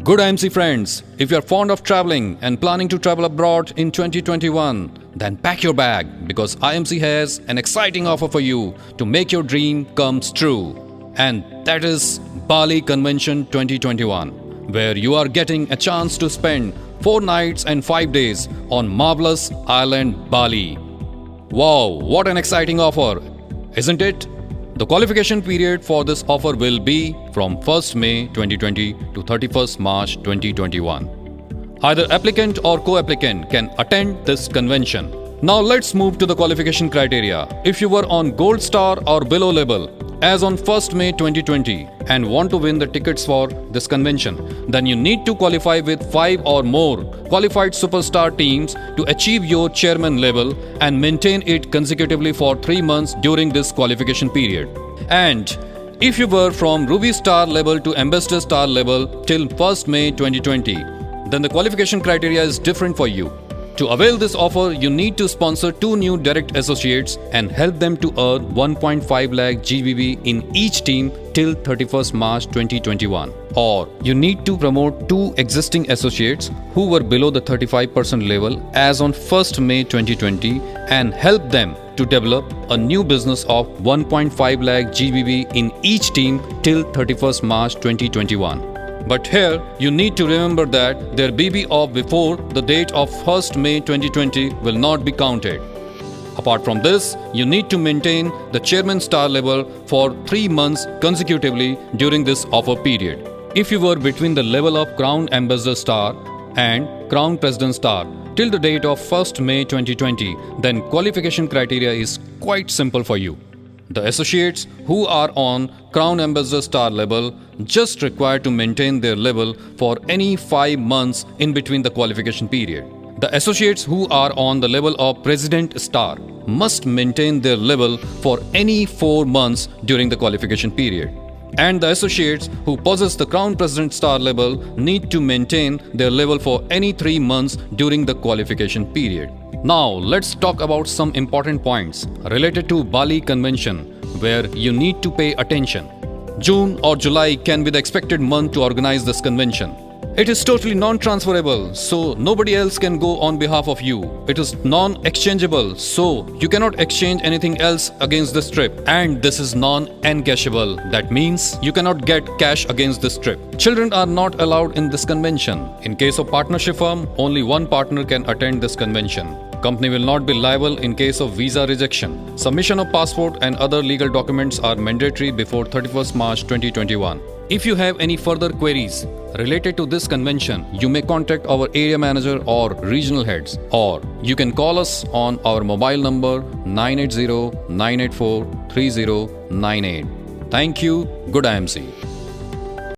Good IMC friends, if you are fond of traveling and planning to travel abroad in 2021, then pack your bag because IMC has an exciting offer for you to make your dream comes true. And that is Bali Convention 2021, where you are getting a chance to spend 4 nights and 5 days on marvelous island Bali. Wow, what an exciting offer, isn't it? The qualification period for this offer will be from 1st May 2020 to 31st March 2021. Either applicant or co-applicant can attend this convention. Now let's move to the qualification criteria. If you were on Gold Star or below level as on 1st May 2020 and want to win the tickets for this convention, then you need to qualify with 5 or more qualified superstar teams to achieve your chairman level and maintain it consecutively for 3 months during this qualification period. And if you were from Ruby Star level to Ambassador Star level till 1st May 2020, then the qualification criteria is different for you. To avail this offer, you need to sponsor 2 new direct associates and help them to earn 1.5 lakh GBP in each team till 31st March 2021. Or you need to promote 2 existing associates who were below the 35% level as on 1st May 2020 and help them to develop a new business of 1.5 lakh GBP in each team till 31st March 2021. But here, you need to remember that their BB of before the date of 1st May 2020 will not be counted. Apart from this, you need to maintain the chairman star level for 3 months consecutively during this offer period. If you were between the level of Crown Ambassador Star and Crown President Star till the date of 1st May 2020, then qualification criteria is quite simple for you. The associates who are on Crown Ambassador Star level just require to maintain their level for any 5 months in between the qualification period. The associates who are on the level of President Star must maintain their level for any 4 months during the qualification period. And the associates who possess the Crown President Star level need to maintain their level for any 3 months during the qualification period. Now let's talk about some important points related to Bali Convention where you need to pay attention. June or July can be the expected month to organize this convention. It is totally non-transferable, so nobody else can go on behalf of you. It is non-exchangeable, so you cannot exchange anything else against this trip. And this is non-encashable. That means you cannot get cash against this trip. Children are not allowed in this convention. In case of partnership firm, only one partner can attend this convention. Company will not be liable in case of visa rejection. Submission of passport and other legal documents are mandatory before 31st March 2021. If you have any further queries related to this convention, you may contact our area manager or regional heads, or you can call us on our mobile number 980-984-3098. Thank you. Good IMC.